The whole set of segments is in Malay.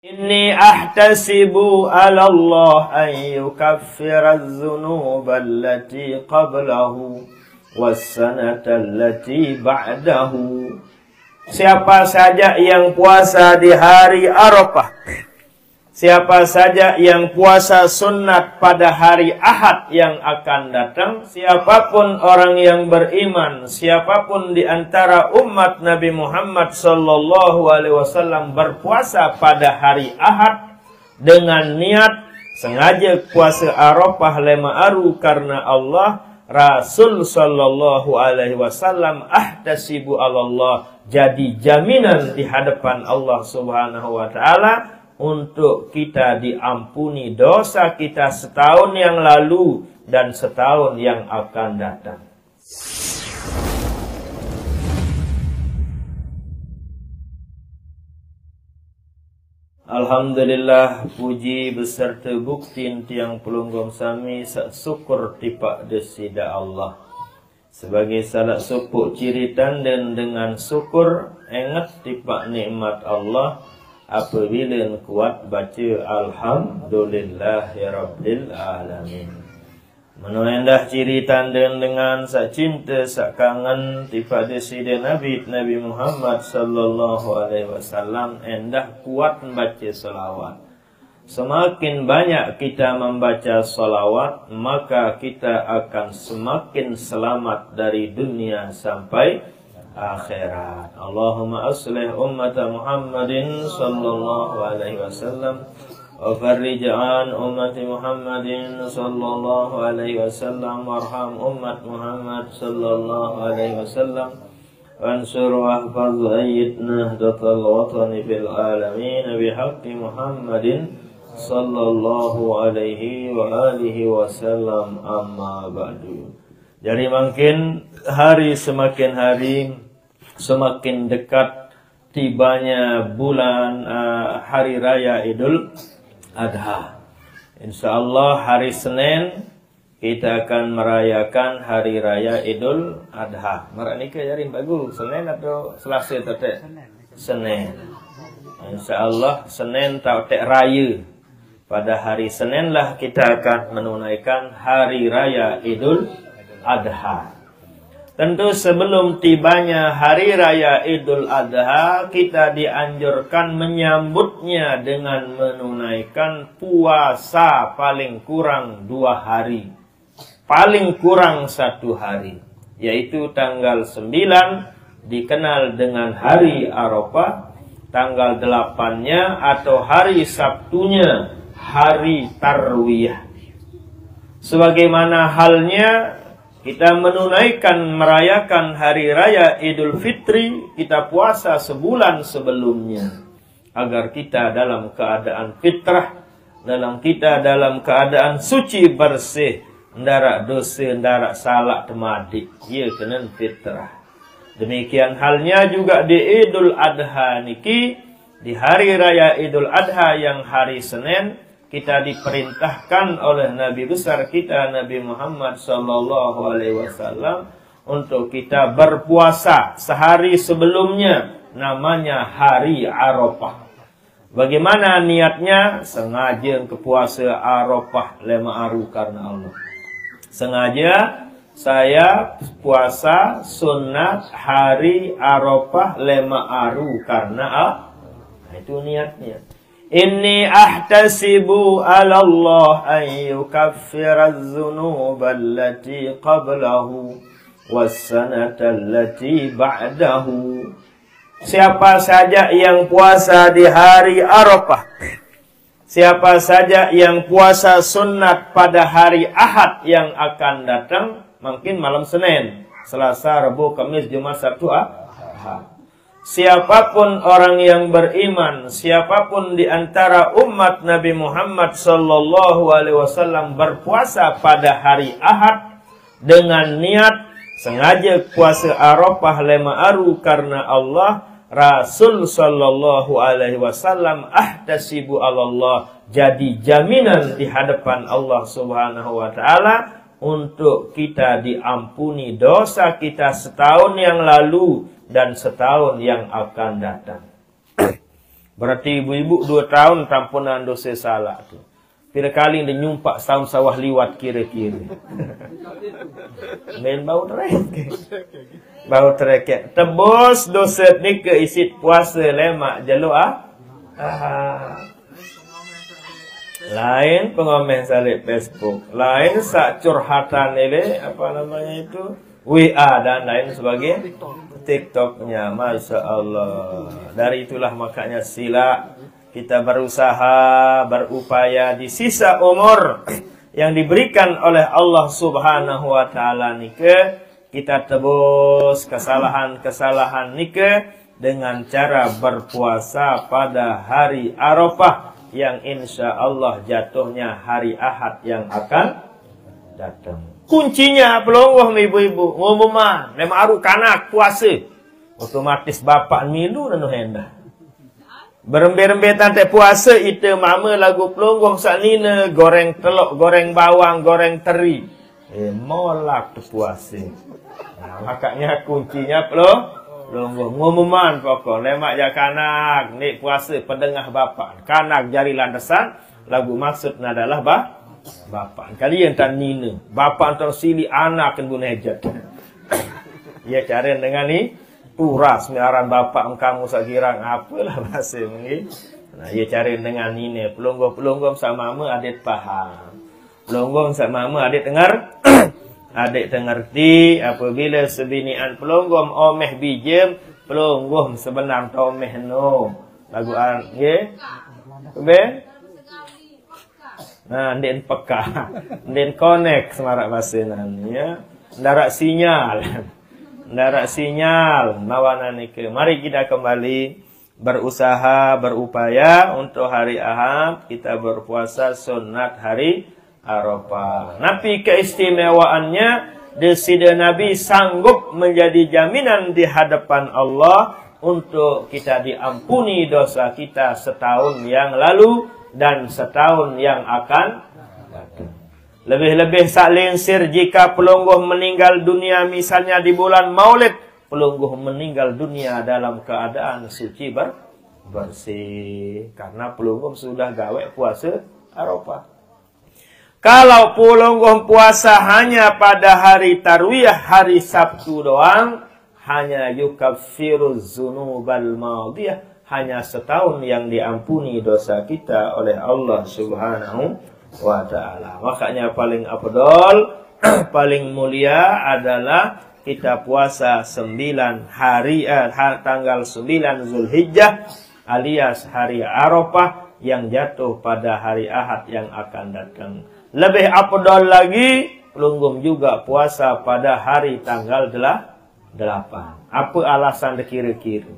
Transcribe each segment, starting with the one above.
Inni ahtasibu ala Allah an yukaffira az-zunuba allati qablahu was-sanata allati ba'dahu. Siapa saja yang puasa di hari Arafah, siapa saja yang puasa sunat pada hari Ahad yang akan datang, siapapun orang yang beriman, siapapun di antara umat Nabi Muhammad sallallahu alaihi wasallam berpuasa pada hari Ahad dengan niat sengaja puasa Arafah lema aru karena Allah, Rasul sallallahu alaihi wasallam ahtasibu Allah, jadi jaminan di hadapan Allah Subhanahu wa taala untuk kita diampuni dosa kita setahun yang lalu dan setahun yang akan datang. Alhamdulillah, puji beserta bukti tiang pelunggong sami sak syukur tipak desida Allah. Sebagai salah supuk ciri tanda dengan syukur ingat tipak nikmat Allah. Apabila kuat baca Alhamdulillahirabbil alamin. Menendah ciri tanda dengan sak cinta sak kangen tifat desida Nabi Muhammad sallallahu alaihi wasallam endah kuat membaca selawat. Semakin banyak kita membaca salawat, maka kita akan semakin selamat dari dunia sampai akhirat. Allahumma aslih ummata Muhammadin sallallahu alaihi wasallam wa farrij an ummati Muhammadin sallallahu alaihi wasallam warham ummat Muhammad sallallahu alaihi wasallam wansur wa hafaz ayyid nahdatal watani fil alamin bihaqqi Muhammadin sallallahu alaihi wa alihi wasallam, amma ba'du. Jadi makin hari semakin hari semakin dekat tibanya bulan hari raya Idul Adha. InsyaAllah hari Senin kita akan merayakan hari raya Idul Adha. Marak nikah jadi bagus, Senin atau Selasa tetek? Senin. InsyaAllah Senin tetek raya. Pada hari Senin lah kita akan menunaikan hari raya Idul Adha. Tentu sebelum tibanya hari raya Idul Adha, kita dianjurkan menyambutnya dengan menunaikan puasa paling kurang 2 hari. Paling kurang 1 hari. Yaitu tanggal 9 dikenal dengan hari Arafah. Tanggal 8-nya atau hari Sabtunya hari Tarwiyah. Sebagaimana halnya kita merayakan hari raya Idul Fitri, kita puasa sebulan sebelumnya. Agar kita dalam keadaan fitrah, dalam keadaan suci bersih, ndarak dosa, ndarak salah temadik. Ia kena fitrah. Demikian halnya juga di Idul Adha niki, di hari raya Idul Adha yang hari Senin, kita diperintahkan oleh Nabi besar kita Nabi Muhammad sallallahu alaihi wasallam untuk kita berpuasa sehari sebelumnya, namanya hari Arafah. Bagaimana niatnya? Sengaja ke puasa Arafah lema aru karena Allah. Sengaja saya puasa sunat hari Arafah lema aru karena Allah. Itu niatnya. Inni ahtasibu ala Allah an yukaffira az-zunuba allati qablahu was-sanata allati ba'dahu. Siapa saja yang puasa di hari Arafah, siapa saja yang puasa sunat pada hari Ahad yang akan datang, mungkin malam Senin, Selasa, Rabu, Kamis, Jumat, Sabtu, Ahad. Siapapun orang yang beriman, siapapun di antara umat Nabi Muhammad sallallahu alaihi wasallam berpuasa pada hari Ahad dengan niat sengaja puasa Arafah lema aru karena Allah, Rasul sallallahu alaihi wasallam ahtasibu Allah, jadi jaminan di hadapan Allah Subhanahu wa taala untuk kita diampuni dosa kita setahun yang lalu dan setahun yang akan datang. Berarti ibu-ibu 2 tahun tampunan dosa salah tu. Pira kali dia nyumpak setahun sawah liwat kira-kira. Main bau tereket. Bau tereket. Tebus dosa ni ke isi puasa lemak jaluk lain pengomen salib Facebook. Lain sak curhatan ini apa namanya itu? WA dan lain sebagainya. TikToknya, Masya Allah. Dari itulah makanya sila kita berusaha, berupaya di sisa umur yang diberikan oleh Allah Subhanahu wa taala nike, kita tebus kesalahan-kesalahan nike dengan cara berpuasa pada hari Arafah yang insya Allah jatuhnya hari Ahad yang akan datang. Kuncinya pelongoh ibu-ibu, ngumuman, lema aru kanak puasa. Otomatis bapak milu dan hendak. Berembe-rembe tante puasa itu mama lagu pelonggong saknina goreng telok, goreng bawang, goreng teri. Molak tu puasa. Nah, makanya kuncinya pelonggong ngumuman pokok lemak ja kanak ni puasa pedengah bapak. Kanak jari landasan lagu maksudnya adalah bapak. Kalian tak nina. Bapak antar sili anak kan guna hejat. Ia cara dengan ni puras miaran bapak kamu sakirang apalah bahasa mengi. Nah, ia cara dengan ini pelonggong-pelonggong sama mama adik paham. Pelonggong sama mama adik dengar adik tengerti apabila sebinian pelonggong omeh bijem pelonggong sebenar omeh no. Laguan nggih. Ben. Nah, den peka. Den connect semarak bahasa nan ya. Darat sinyal. Darat sinyal mawana nike. Mari kita kembali berusaha, berupaya untuk hari Ahad kita berpuasa sunat hari Arafah. Nabi keistimewaannya desida Nabi sanggup menjadi jaminan di hadapan Allah untuk kita diampuni dosa kita setahun yang lalu dan setahun yang akan datang. Lebih-lebih saklensir jika pelungguh meninggal dunia misalnya di bulan Maulid, pelungguh meninggal dunia dalam keadaan suci bersih karena pelungguh sudah gawe puasa Arafah. Kalau pelungguh puasa hanya pada hari tarwiyah, hari Sabtu doang, hanya yukaffiruz dzunubal madiyah, hanya setahun yang diampuni dosa kita oleh Allah Subhanahu wa ta'ala. Makanya paling afdal, paling mulia adalah kita puasa 9 hari tanggal 9 Zulhijjah alias hari Arafah yang jatuh pada hari Ahad yang akan datang. Lebih afdal lagi pelunggum juga puasa pada hari tanggal 8. Apa alasan kira-kira?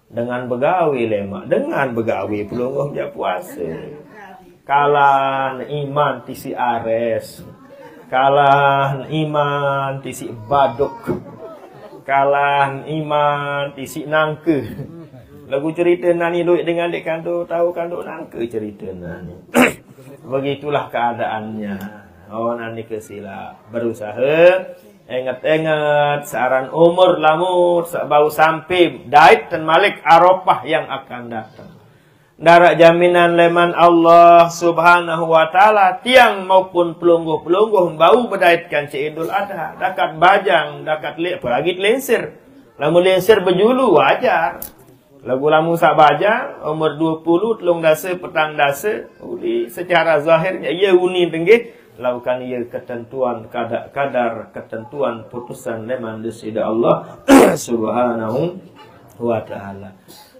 Dengan begawi lemak, dengan begawi pelunggum dia puasa. Kalan iman tisi ares, kalan iman tisi baduk, kalan iman tisi nangke. Lagu cerita nani duit dengan dek kandu, tahu kandu nangke cerita nani. Begitulah keadaannya. Oh nani kesilap, berusaha, ingat-ingat saran umur lamut bau sampai dait dan malik Arafah yang akan datang. Darat jaminan leman Allah Subhanahu wa ta'ala tiang maupun pelungguh-pelungguh bau berdaitkan Idul Adha. Dakat bajang, dakat apalagi lensir. Lamu lensir berjulu wajar. Lagu-lamu sak bajang umur 20 telung dasa petang dasa uli secara zahirnya ia uni tenggih lakukan ia ketentuan kadar ketentuan putusan leman desida Allah Subhanahu wa ta'ala.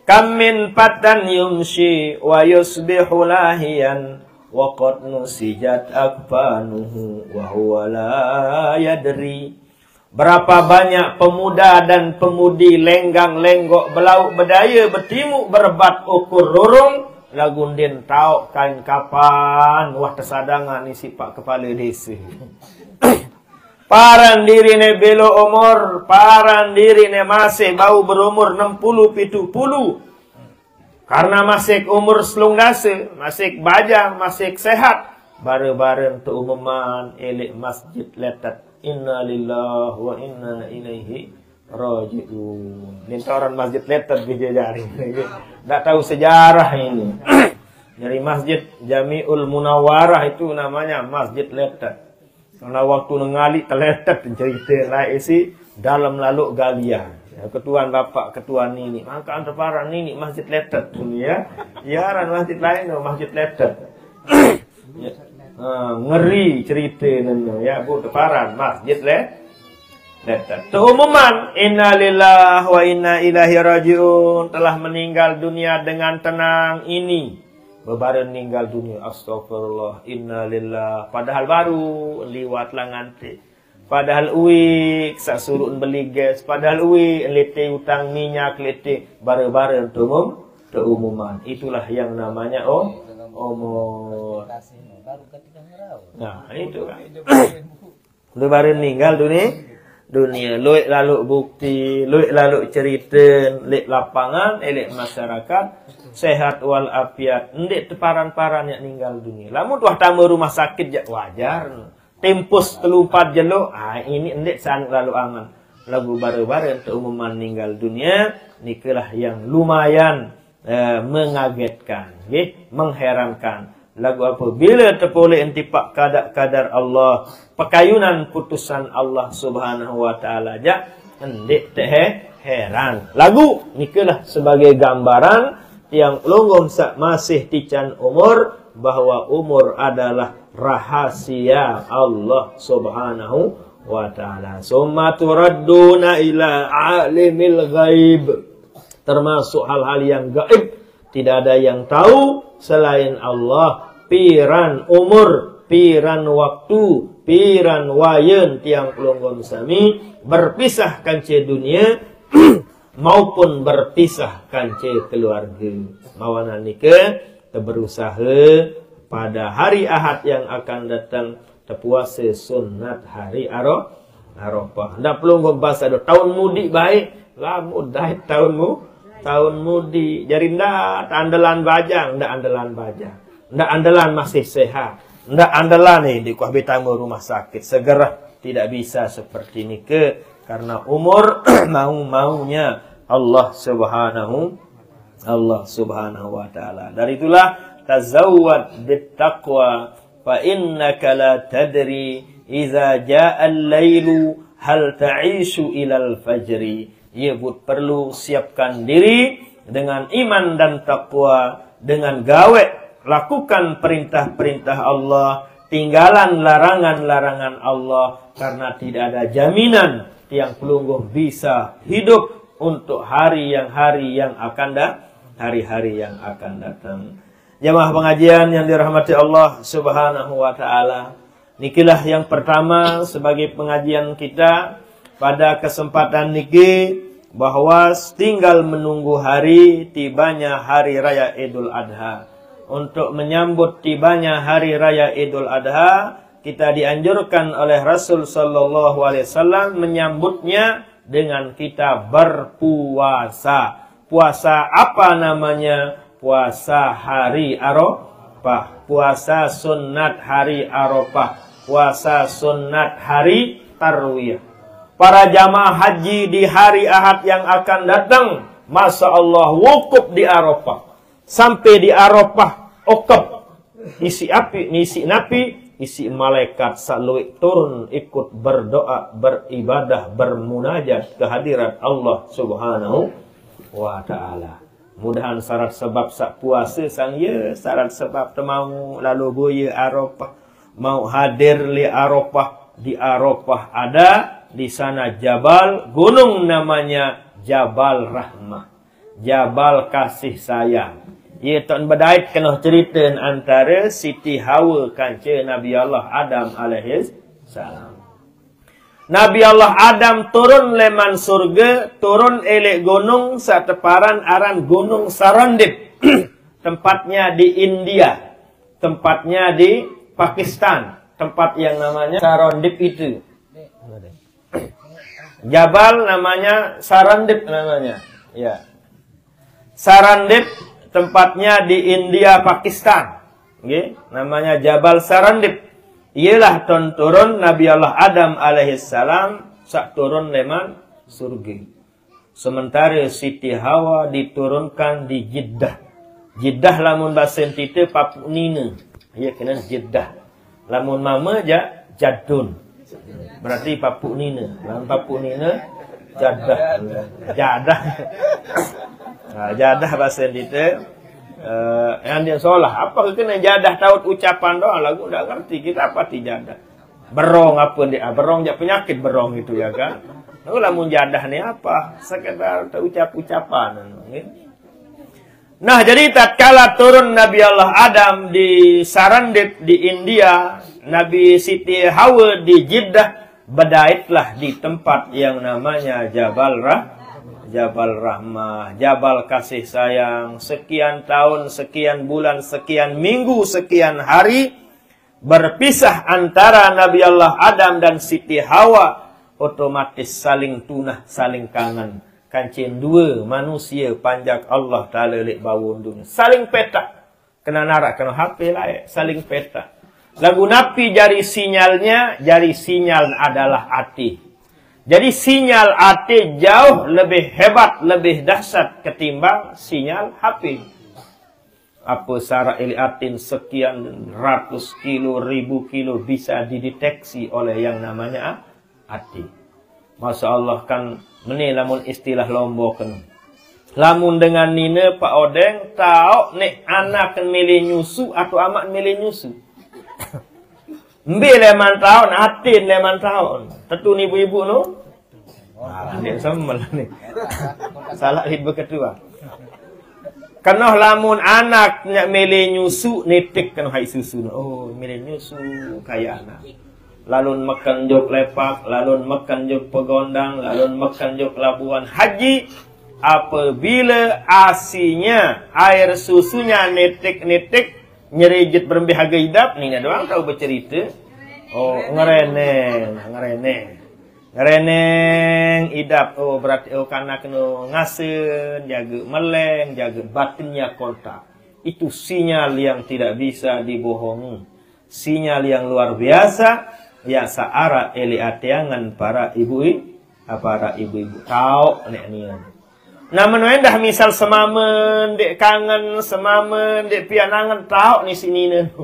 Kam min fatan yumshi wa yusbihu lahiyan wa qad nusijat akfanuhu wa huwa la yadri. Berapa banyak pemuda dan pemudi lenggang-lenggok belauk berdaya bertimuk berbat ukur rurung lagundin tauk kain kapan wah tersadangan isi pak kepala desa. Paran diri ne belo umur, paran diri ne masih bau berumur 60-70. Karena masih umur selung dasa, masih bajang, masih sehat. Bareng-bareng tu umuman elik masjid letat. Inna lillahi wa inna ilaihi raji'un. Lintaran masjid letet dia jari. Tak tahu sejarah ini. Dari Masjid Jami'ul Munawwarah itu namanya Masjid Letet. Karena waktu nengali terletet cerita lain isi dalam lalu galian. Ketuan bapak, ketuan nini. Maka antarparang nini Masjid Letet. Ya. Yaran masjid lain Masjid Letet. Ya. Ngeri cerita nana. Ya, bu teparan Masjid Letet. Keumuman inna lillahi wa inna ilaihi raji'un telah meninggal dunia dengan tenang ini. Bebaran meninggal dunia, astagfirullah, innalillah. Padahal baru liwat langanti. Padahal uwi sak surun beli gas. Padahal uwi lete utang minyak lete bare-bare keumuman. Itulah yang namanya umur. Nah, itu kan. Bebaran meninggal dunia. Luik lalu bukti, luik lalu cerita, lek lapangan, elek masyarakat, sehat wal afiat. Ndek teparan-paran yang meninggal dunia. Lamun tuah tamu rumah sakit jak wajar. Tempus telumpat jeluk, ini ndek san lalu angan. Lagu baru-baru untuk umuman meninggal dunia, nikalah yang lumayan mengagetkan, mengherankan. Lagu apa? Bila terpoleh intipak kadar Allah, pekayunan putusan Allah Subhanahu wa taala ja endek teh heran. Lagu nikalah sebagai gambaran yang longgom sak masih tican umur bahwa umur adalah rahasia Allah Subhanahu wa taala. Summa turadduna ila alimil ghaib. Termasuk hal-hal yang gaib, tidak ada yang tahu selain Allah. Piran umur, piran waktu, piran wayen tiang pelonggon sami berpisah kance dunia maupun berpisah kance keluarga. Mawana nikah berusaha pada hari Ahad yang akan datang terpuasa sunat hari Arafah. Ndak pelonggon bahasa tahun mudik baik, lamun dai tahun mudik. Jadi ndak andalan bajang, ndak andalan bajang. Ndak andalan masih sehat. Ndak andalan nih di kuah betamu rumah sakit. Segera tidak bisa seperti ini karena umur mau-maunya Allah Subhanahu wa taala. Dari itulah tazawwad bittaqwa fa innaka la tadri idza jaa al-lailu hal ta'ishu ilal fajri. Ya, perlu siapkan diri dengan iman dan takwa, dengan gawe lakukan perintah-perintah Allah, tinggalan larangan-larangan Allah, karena tidak ada jaminan tiang pelungguh bisa hidup untuk hari yang akan datang. Jamaah pengajian yang dirahmati Allah Subhanahu wa taala. Nikilah yang pertama sebagai pengajian kita pada kesempatan niki, bahwa tinggal menunggu hari tibanya hari raya Idul Adha. Untuk menyambut tibanya hari raya Idul Adha, kita dianjurkan oleh Rasul sallallahu alaihi wasallam menyambutnya dengan kita berpuasa. Puasa apa namanya? Puasa hari Arafah, puasa sunat hari Arafah, puasa sunat hari Tarwiyah. Para jamaah haji di hari Ahad yang akan datang, Masya Allah, wukuf di Arafah. Sampai di Arafah, okap, isi api, isi napi, isi malaikat salui turun ikut berdoa, beribadah, bermunajat kehadirat Allah Subhanahu wa taala. Mudahan syarat sebab sak puasa sang ye, syarat sebab temau lalu boye Arafah, mau hadir li Arafah. Di Arafah ada di sana jabal, gunung namanya Jabal Rahmah, Jabal kasih sayang. Ia tuan badait kena cerita antara Siti Hawa kanca Nabi Allah Adam alaihi salam. Nabi Allah Adam turun leman surga, turun elek gunung sateparan aran Gunung Sarandip. Tempatnya di India, tempatnya di Pakistan, tempat yang namanya Sarandip itu. Jabal namanya Sarandip namanya. Ya. Sarandip tempatnya di India, Pakistan. Okay? Namanya Jabal Sarandip. Ialah turun Nabi Allah Adam alaihissalam sak turun leman surga. Sementara Siti Hawa diturunkan di Jeddah. Jeddah lamun bahasa kita Papua Nina. Ya kena Jeddah. Lamun mama Jadun. Berarti Papua Nina. Lamun Papua Nina Jadah. Jadah. Jadah bahasa kita. Yang dia solah. Apa kena jadah taut ucapan doang lagu tak ngerti kita apa ti jadah. Berong apa dia? Berong jak penyakit berong itu ya kan. Lamun jadah ni apa? Sekedar ucap-ucapan. Nah, jadi tatkala turun Nabi Allah Adam di Sarandip di India, Nabi Siti Hawa di Jeddah, berdaitlah di tempat yang namanya Jabal Rahmah, Jabal kasih sayang. Sekian tahun, sekian bulan, sekian minggu, sekian hari berpisah antara Nabi Allah Adam dan Siti Hawa, otomatis saling tunah, saling kangen. Kancing dua manusia panjak Allah Ta'ala lek bawun dunia. Saling petak. Kena narak, kena HP lah saling petak. Lagu napi jari sinyalnya, jari sinyal adalah hati. Jadi sinyal hati jauh lebih hebat, lebih dahsyat ketimbang sinyal HP. Apa syarat iliatin sekian ratus kilo, ribu kilo bisa dideteksi oleh yang namanya hati. Masya Allah kan meni lamun istilah lombok kan. Lamun dengan nina Pak Odeng tahu nek anak milih nyusu atau amak milih nyusu. Mbi leman tahun, hati leman tahun. Tentu ni ibu-ibu no. Dia sembel ni. Salah ibu ketua. Kena lamun anak nak milih nyusu nitik kena hai susu. Oh, milih nyusu kayak anak. Lalu makan jok lepak, lalu makan jok pegondang, lalu makan jok labuan haji. Apabila asinya, air susunya nitik-nitik, nyerijit berbihaga hidap, ni doang tahu bercerita. Oh, ngereneng hidap. Oh, berarti karena kena ngasen, jaga meleng, jaga batinnya kontak. Itu sinyal yang tidak bisa dibohongi. Sinyal yang luar biasa. Ya searah eliatiangan para ibu-ibu tahu nek nian. Nah menuendah misal semamen dek kangen, semamen dek pianangan tahu ni sini ne.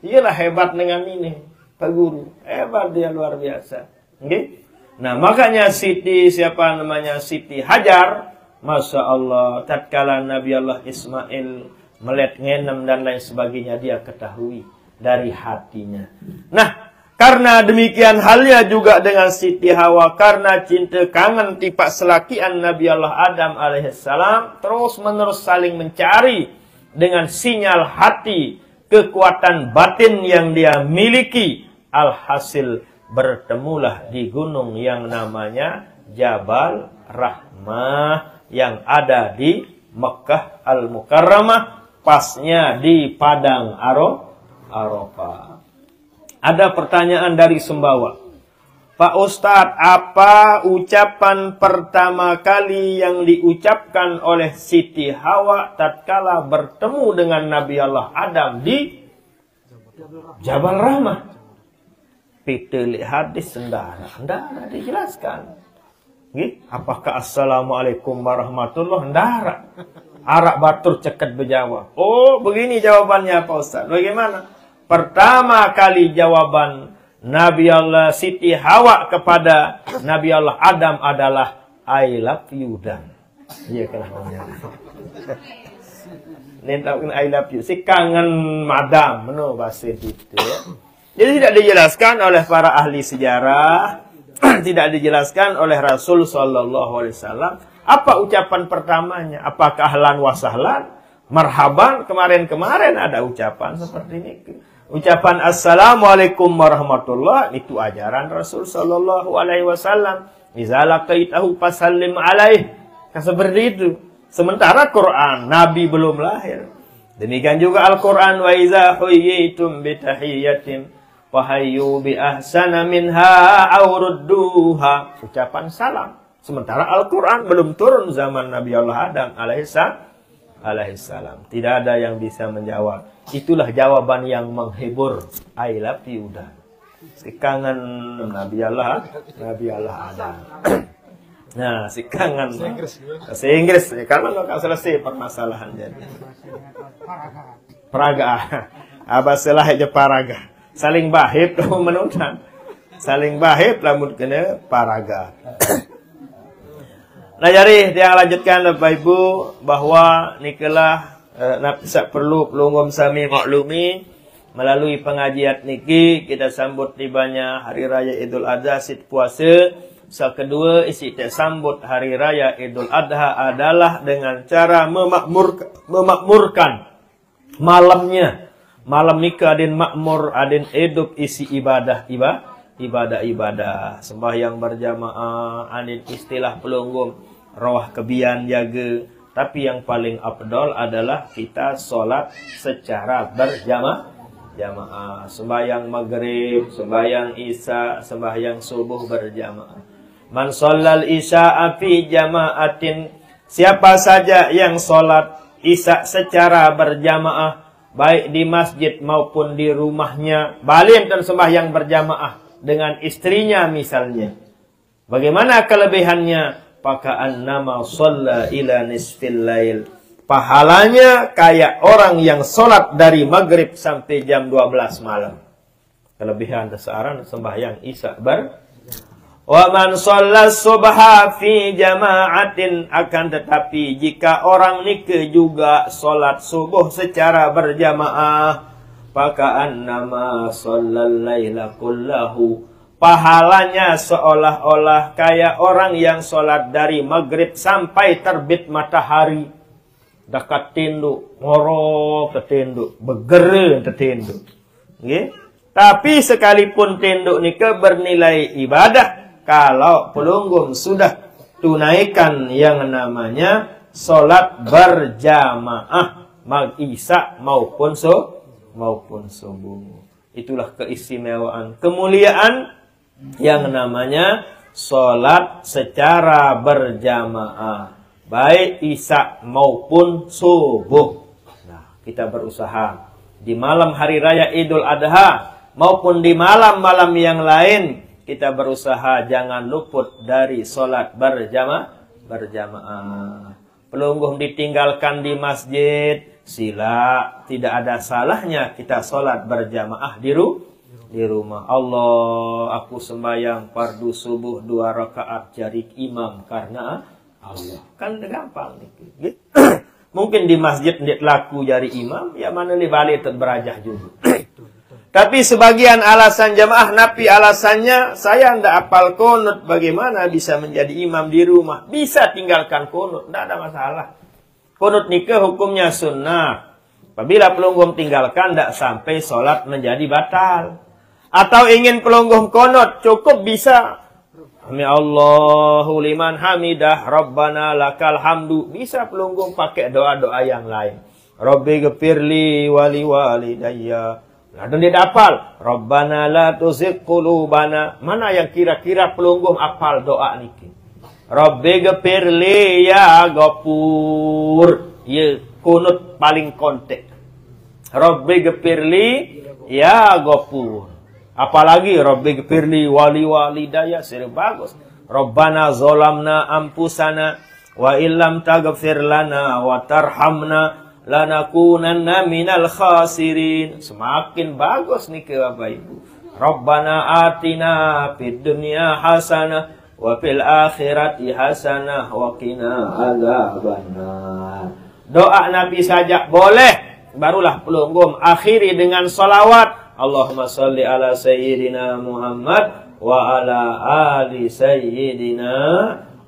Iyalah hebat dengan ini Pak Guru. Hebat dia luar biasa. Okay? Nah makanya Siti siapa namanya Siti Hajar, Masya Allah, tatkala Nabi Allah Ismail melihat ngenem dan lain sebagainya dia ketahui dari hatinya. Nah karena demikian halnya juga dengan Siti Hawa. Karena cinta kangen tipak selakian Nabi Allah Adam alaihissalam. Terus menerus saling mencari. Dengan sinyal hati. Kekuatan batin yang dia miliki. Alhasil bertemulah di gunung yang namanya Jabal Rahmah. Yang ada di Mekah Al-Mukarramah. Pasnya di Padang Arafah. Ada pertanyaan dari Sumbawa. Pak Ustadz, apa ucapan pertama kali yang diucapkan oleh Siti Hawa tatkala bertemu dengan Nabi Allah Adam di Jabal Rahmah? Piteli hadis sendara. Sendara dijelaskan. Apakah Assalamualaikum warahmatullahi sendara? Arak batur ceket berjawab. Oh, begini jawabannya Pak Ustadz. Bagaimana? Pertama kali jawaban Nabi Allah Siti Hawa kepada Nabi Allah Adam adalah I love you dan. Iya kenapa? Nentak I love you. Si kangen madam, no bahasa itu. Ya. Jadi tidak dijelaskan oleh para ahli sejarah, tidak dijelaskan oleh Rasul Sallallahu Alaihi Wasallam. Apa ucapan pertamanya? Apakah ahlan wa sahlan, marhaban? Kemarin-kemarin ada ucapan seperti ini. Ucapan Assalamualaikum warahmatullahi itu ajaran Rasul Sallallahu Alaihi Wasallam. Iza laqaitahu fasallim alaih. Seperti itu. Sementara Quran Nabi belum lahir. Demikian juga Al-Quran wa iza huyyitum bitahiyatin fahayyu bi ahsana minha aw rudduha. Ucapan salam. Sementara Al-Quran belum turun zaman Nabi Allah Adam alaihissalam. Tidak ada yang bisa menjawab. Itulah jawaban yang menghibur. I love you dah. Kangen Nabi Allah Adam. Nah, si kangen. Bahasa Inggris. Kalau nggak selesai permasalahan jadi. Paraga. Abasalah aja paraga. Saling bahib tuh menuntan. Saling bahib lamun kena paraga. Nah, jadi dia lanjutkan Bapak Ibu bahwa nikalah nak perlu pelunggum sami maklumi. Melalui pengajian niki kita sambut tibanya hari raya Idul Adha sit puasa. Kedua isi sambut hari raya Idul Adha adalah dengan cara memakmurkan malamnya. Malam nikah adin makmur adin hidup isi ibadah sembahyang berjamaah adin istilah pelunggum rawah kebian jaga. Tapi yang paling afdal adalah kita sholat secara berjamaah. Sembahyang maghrib, sembahyang isya, sembahyang subuh berjamaah. Man shallal isya'a fi jama'atin, siapa saja yang sholat isya secara berjamaah, baik di masjid maupun di rumahnya, balik dan sembahyang berjamaah dengan istrinya misalnya. Bagaimana kelebihannya? Paka'an nama shalla ila nisfil lail. Pahalanya kayak orang yang sholat dari maghrib sampai jam 12 malam. Kelebihan seorang sembahyang isya Wa man shalla subha fi jama'atin, akan tetapi jika orang nikah juga sholat subuh secara berjamaah, paka'an nama shallal laila kullahu. Pahalanya seolah-olah kayak orang yang sholat dari maghrib sampai terbit matahari. Dekat tinduk, ngorok ke tinduk, begere ke tinduk. Okay? Tapi sekalipun tinduk nikah bernilai ibadah, kalau pelunggum sudah tunaikan yang namanya sholat berjamaah, mag-isya maupun subuh. Itulah keistimewaan, kemuliaan yang namanya sholat secara berjamaah. Baik isya maupun subuh. Nah, kita berusaha di malam hari raya Idul Adha maupun di malam-malam yang lain, kita berusaha jangan luput dari sholat berjamaah. Pelunggum ditinggalkan di masjid, sila, tidak ada salahnya kita sholat berjamaah di rumah. Allah, aku sembahyang fardu subuh 2 rakaat jarik imam karena Allah. Kan gampang nih. Mungkin di masjid ndik laku jari imam, ya mana li balik berajah juga. Tapi sebagian alasan jamaah, napi alasannya saya ndak apal kunut, bagaimana bisa menjadi imam di rumah? Bisa tinggalkan kunut, ndak ada masalah. Kunut nikah hukumnya sunnah. Apabila pelunggum tinggalkan ndak sampai sholat menjadi batal. Atau ingin pelunggum kunut, cukup bisa Hami Allahu liman hamidah, Rabbana lakal hamdu. Bisa pelunggum pakai doa-doa yang lain. Rabbi ghfirli wali walidayya. Lalu dia dapal, Rabbana la tuzigh qulubana. Mana yang kira-kira pelunggum apal doa niki? Rabbi ghfirli ya Ghafur. Ya kunut paling kontek. Rabbi ghfirli ya Ghafur. Apalagi Rabbi ghfirli wali walidayya, sering bagus. Rabbana zolamna ampusana wa illam taghfir lana wa tarhamna lanakunanna minal khasirin. Semakin bagus nih ke Bapak Ibu. Rabbana atina fid dunya hasanah wa fil akhirati hasanah wa qina adzabannar. Doa Nabi saja boleh, barulah pelunggum akhiri dengan salawat. Allahumma salli ala sayyidina Muhammad wa ala ali sayyidina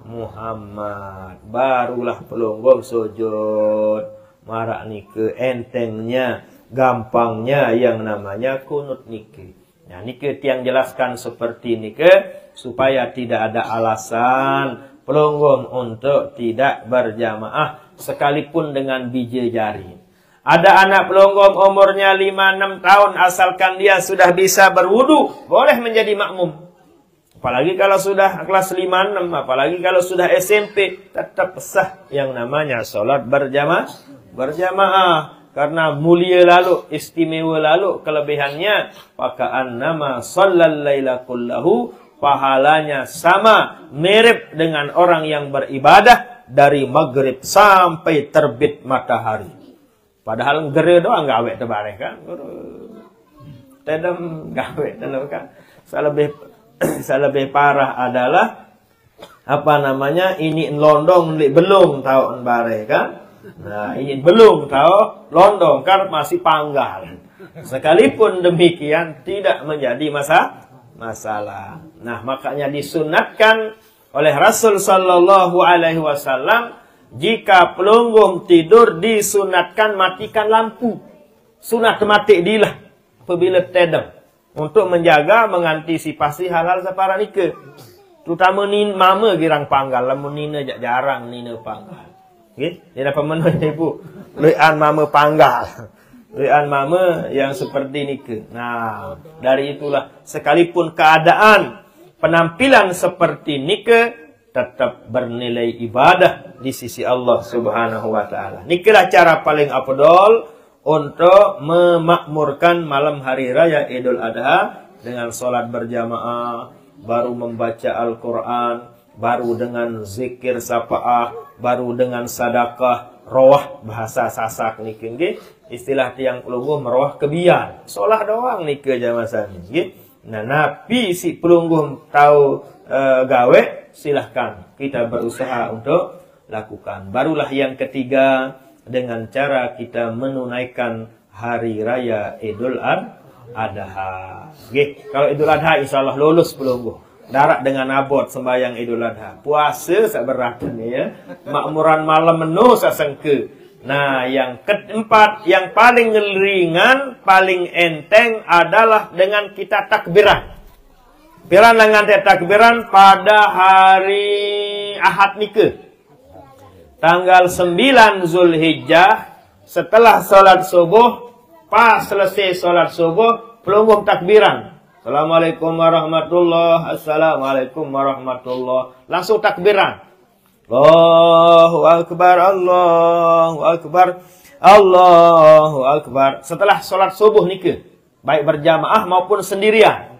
Muhammad. Barulah pelunggum sujud. Marak nike entengnya, gampangnya yang namanya kunut nike. Nah, nike tiang jelaskan seperti nike supaya tidak ada alasan pelunggum untuk tidak berjamaah sekalipun dengan biji jari. Ada anak pelunggum umurnya 5-6 tahun, asalkan dia sudah bisa berwudu, boleh menjadi makmum. Apalagi kalau sudah kelas 5-6, apalagi kalau sudah SMP, tetap sah yang namanya sholat berjamaah. Karena mulia lalu, istimewa lalu, kelebihannya, paka'an nama shallal laila kullahu, pahalanya sama mirip dengan orang yang beribadah dari maghrib sampai terbit matahari. Padahal gere doang gawe tebareh kan. Tedem gawe tenan kan. Selebih parah adalah apa namanya, ini londong belum tahu bare kan. Nah, ini belum tahu londong kan masih panggal. Sekalipun demikian tidak menjadi masalah. Nah, makanya disunatkan oleh Rasul sallallahu alaihi wasallam, jika pelunggung tidur disunatkan matikan lampu. Sunat mati dilah apabila tedem, untuk menjaga mengantisipasi hal-hal separa nikah. Terutama mama girang panggal, lamun nina jarang nina panggal. Nggih, dia dapat menuh ibu. Lean mama panggal. Lean mama yang seperti nikah. Nah, dari itulah sekalipun keadaan penampilan seperti nikah tetap bernilai ibadah di sisi Allah Subhanahu wa taala. Nikahlah cara paling afdal untuk memakmurkan malam hari raya Idul Adha dengan salat berjamaah, baru membaca Al-Quran, baru dengan zikir sapa'ah, baru dengan sadaqah, rawah bahasa Sasak nikah nggih. Istilah tiang pelungguh merawah kebian. Solah doang nikah jamasan nggih. Nah, napi si pelungguh tahu gawe, silahkan kita berusaha untuk lakukan. Barulah yang ketiga, dengan cara kita menunaikan hari raya Idul Adha. Nggih, kalau Idul Adha insyaallah lulus pelungguh. Darat dengan abot sembahyang Idul Adha. Puasa sak beratan ya. Makmuran malam menu sak sengke. Nah, yang keempat, yang paling ringan, paling enteng adalah dengan kita takbiran. Takbiran dengan takbiran pada hari Ahad nikah. Tanggal 9 Zulhijjah, setelah sholat subuh, pas selesai sholat subuh, pelungguh takbiran. Assalamualaikum warahmatullahi, assalamualaikum warahmatullahi. Langsung takbiran. Allahu Akbar, Allahu Akbar, Allahu Akbar. Setelah sholat subuh nikah, baik berjamaah maupun sendirian,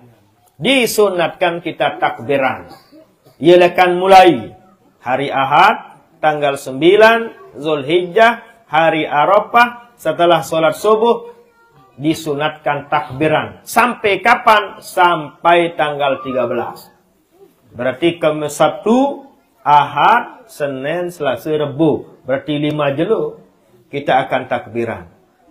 disunatkan kita takbiran. Ia akan mulai hari Ahad, tanggal 9 Zulhijjah, hari Arafah, setelah sholat subuh, disunatkan takbiran. Sampai kapan? Sampai tanggal 13. Berarti Kamis, Sabtu, Ahad, Senin, Selasa, Rebu. Berarti 5 jelu kita akan takbiran.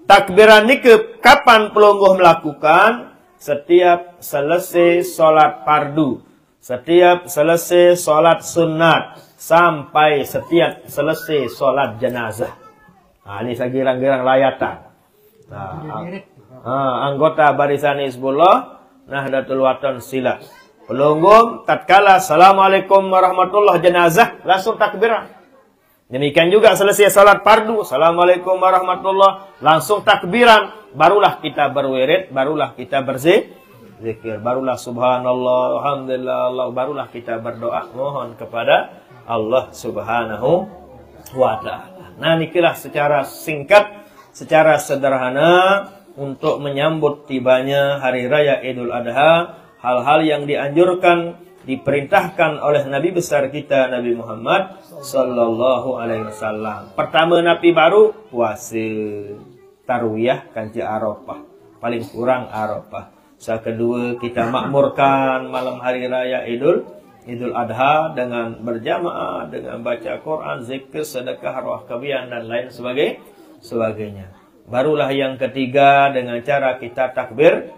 Takbiran ini kapan pelungguh melakukan? Setiap selesai sholat fardu, setiap selesai sholat sunat, sampai setiap selesai sholat jenazah. Nah, ini saya girang-girang layatan. Nah, anggota barisan Hizbullah Nahdlatul Watan silat. Pelungguh tatkala assalamualaikum warahmatullahi jenazah langsung takbiran. Demikian juga selesai salat fardu, assalamualaikum warahmatullahi, langsung takbiran. Barulah kita berwirid, barulah kita berzikir, barulah subhanallah, alhamdulillah, Allah, barulah kita berdoa mohon kepada Allah Subhanahu wa ta'ala. Nah, inilah secara singkat, secara sederhana untuk menyambut tibanya hari raya Idul Adha, hal-hal yang dianjurkan, diperintahkan oleh Nabi besar kita Nabi Muhammad sallallahu alaihi wasallam. Pertama, Nabi baru puasa tarwiyah kanci Arafah, paling kurang Arafah. Kedua, kita makmurkan malam hari raya Idul Adha dengan berjamaah, dengan baca Quran, zikir, sedekah, arwah kebian dan lain sebagainya. Barulah yang ketiga, dengan cara kita takbiran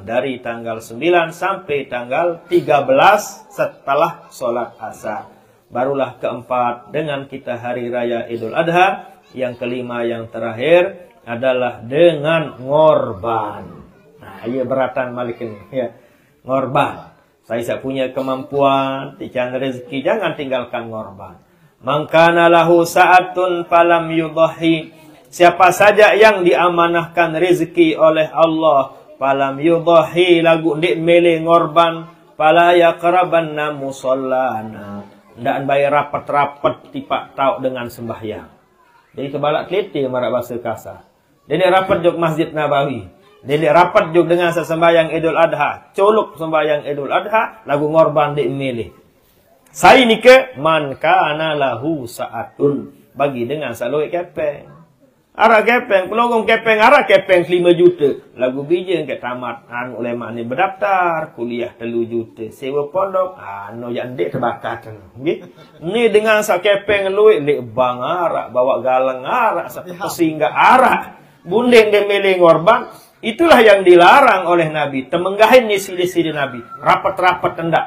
dari tanggal 9 sampai tanggal 13 setelah sholat asar. Barulah keempat, dengan kita hari raya Idul Adha. Yang kelima, yang terakhir adalah dengan ngorban. Nah, ia beratan malikin ya, ngorban. Saya punya kemampuan, tican rezeki, jangan tinggalkan ngorban. Mangkana lahu sa'atun falam yudhahi. Siapa saja yang diamanahkan rezeki oleh Allah, falam yudhahi, lagu ndik mele ngorban, fala yaqrabanna musallana. Ndak bayar rapat-rapat tipak tau dengan sembahyang. Jadi kebalak keliti marak bahasa kasar. Jadi rapat jok Masjid Nabawi. Dia rapat juga dengan sembahyang Idul Adha. Colok sembahyang Idul Adha, lagu ngorban dia milih. Saya ni ke man kana lahu saatun, bagi dengan saloi kepeng. Arah kepeng, pelonggong kepeng, arah kepeng 5 juta. Lagu bija ke tamat, ulama ni berdaftar, kuliah 3 juta. Sewa pondok, yang dek terbakar. Okay? Ni dengan sak kepeng luit, lek bang arak, bawa galang arak, sampai pesingga arak. Bunding dia milih ngorban. Itulah yang dilarang oleh Nabi. Temenggahin ni sili-sili Nabi. Rapat-rapat hendak.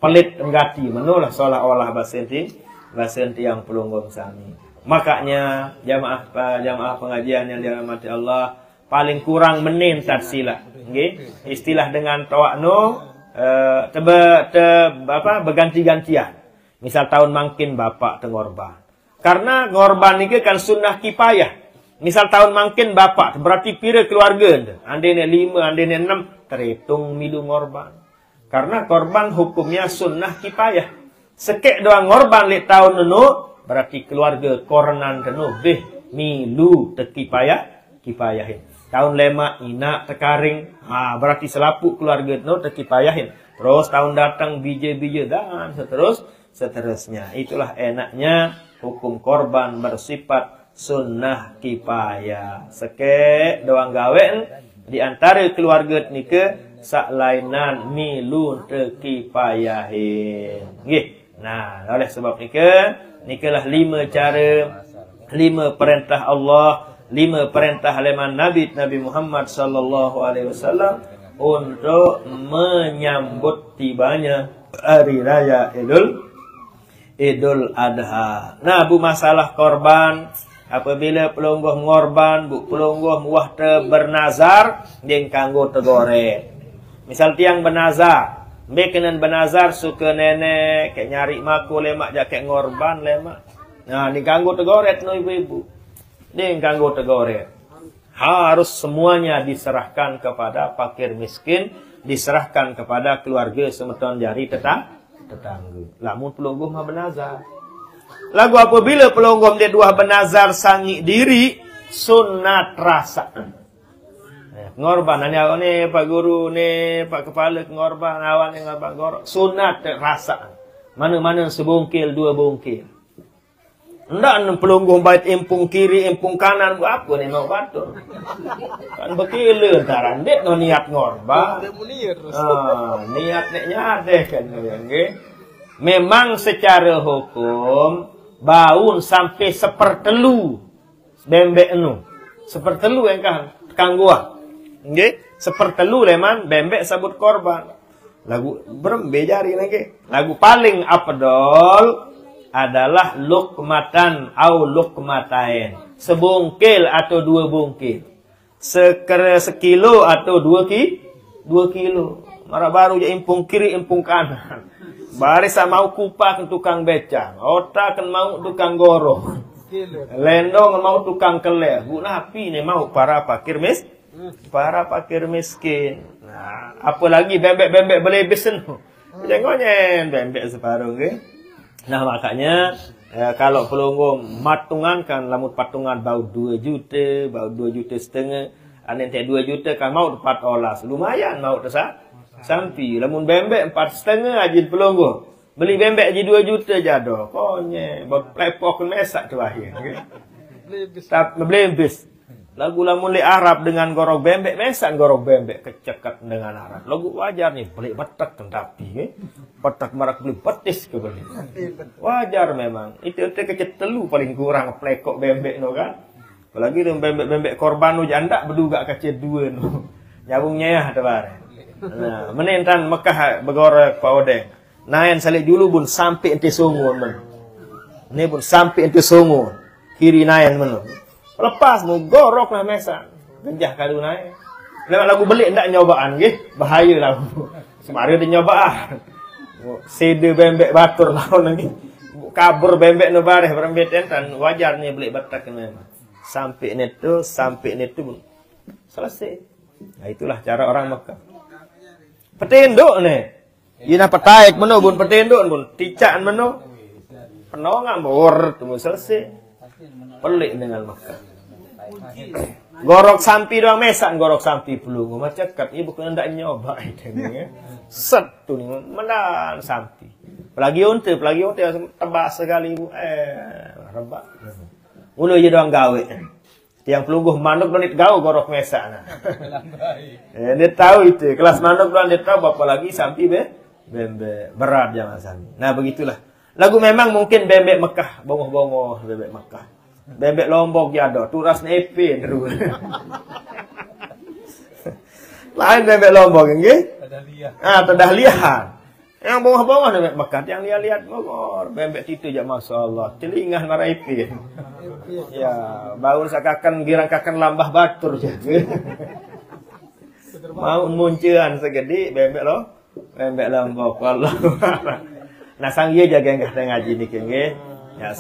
Pelit enggati. Menulah seolah-olah basenti yang pelunggong sami. Makanya jamaah pengajian yang dirahmati Allah, paling kurang menin tatsila. Okay? Istilah dengan tawakno berganti-gantian. Misal tahun mangkin bapak tengorban. Karena ngorban ni kan sunnah kipayah. Misal tahun mangkin bapak, berarti pira keluarga. Ande ni 5, ande ni 6, terhitung milu ngorban. Karena korban hukumnya sunnah kipayah. Sekek doang ngorban lek tahun nenu, berarti keluarga kornan tenu beh milu kipayahin. Tahun lema inak tekaring, berarti selapuk keluarga tenu terkipayahin. Terus tahun datang bija-bija dan seterusnya. Itulah enaknya hukum korban bersifat sunnah kipayah. Sekek doang gawen di antara keluarga ni ke saklainan milun terkipayahin. Nggih. Nah, oleh sebab ni lah 5 cara, 5 perintah Allah, 5 perintah leman Nabi Muhammad sallallahu alaihi wasallam untuk menyambut tibanya hari raya Idul Adha. Nah, bu masalah korban, apabila pelungguh ngorban, bu pelungguh muah bernazar, dia kanggo tegore. Misal tiang bernazar, bekenan bernazar suka nenek, kayak nyari maku lemak jaket ngorban lemak. Nah, ni kanggo tegore no ibu-ibu. Dia kanggo tegore. Harus semuanya diserahkan kepada fakir miskin, diserahkan kepada keluarga semeton jari tetangga. Lamun pelungguh mah bernazar. Lagu apabila pelonggom dia dua benazar sangi diri, sunat rasa. Ngorban, ni Pak Guru, ni Pak Kepala ngorban, awak ni ngorban gorok. Sunat rasa. Mana-mana sebungkil, 2 bungkil. Ndak pelonggom bait impung kiri, impung kanan, buat apa ni mau batur. Kan bekila taran dek no niat ngorban. Niat neknya ada kan. Memang secara hukum baun sampai 1/3 bembek enu. 1/3 yang kang gua. Nggih, 1/3 leman bembek sabut korban. Lagu berembe jari lagi. Lagu paling afdol adalah lukmatan au lukmatain. Sebungkil atau 2 bungkil. Sekilo atau 2 kilo. Marah baru je impung kiri, impung kanan. Baris mau kupak tukang becang, otak kan mau tukang gorong, lendong mau tukang keleh. Bu napi ni mau para fakir miskin. Nah, apalagi bembek-bembek belebesen. Jangan bembek separuh ke. Nah, makanya kalau pelonggong matungan kan lamut patungan bau 2 juta, bau 2 juta setengah. Ane 2 juta kan mau 4 olas. Lumayan mau tersah. Sampai lamun bembek 4,5 aja pelonggo. Beli bembek aja 2 juta jado. Konye, buat plepok mesak tu akhir. Tak belebis. Lagu lamun li Arab dengan gorok bembek mesak gorok bembek kecekat dengan Arab. Lagu wajar nih beli betak tapi betak marak beli petis ke beli. Wajar memang. Itu kecet telu paling kurang plekok bembek no kan. Apalagi bembek korban nu janda berduga kecet 2 no. Nyabungnya ya tebar. Nah, menentan Mekah begorek Pak Odeng. Naen salik dulu bun sampai ente sungun men. Ini bun sampai ente sungun. Kiri naen men. Lepas nu gorok lah mesa. Genjah kadu naen. Lewat lagu belik ndak nyobaan nggih, bahaya lagu. Semari dia nyobaan. Sede bembek batur lawan lagi. Kabur bembek nu bareh berembet entan wajarnya belik batak kena. Sampai netu bun. Selesai. Nah, itulah cara orang Mekah. Petenduk ni. Ina petaik meno bun petenduk bun. Ticaan meno. Penongan bor temu selesai. Pelik dengan Mekah. Gorok sampi doang mesan gorok sampi pelungu. Macam kat ibu kena ndak nyoba itu ni. Set tu ni menan sampi. Pelagi unta tebak sekali ibu. Rebak. Ulu je doang gawe. Tiang pelungguh manuk donit gawe gorok mesan. Dia tahu itu. Kelas manuk doang dia tahu apa lagi sampi bebek berat jangan sampai. Nah begitulah. Lagu memang mungkin bebek Mekah, bongoh-bongoh bebek Mekah. Bebek Lombok ya ada, turas nepin terus. Lain bebek Lombok nggih? Terdahliah. Yang bongoh-bongoh bebek Mekah, yang lihat ngor, bebek itu je masyaallah, telingah maripin. Ya, baul sakakan girangkakan lambah batur je. Mau muncean segede bebek Lombok wallah. Nah sang ye jaga ngaji niki nggih. Ya.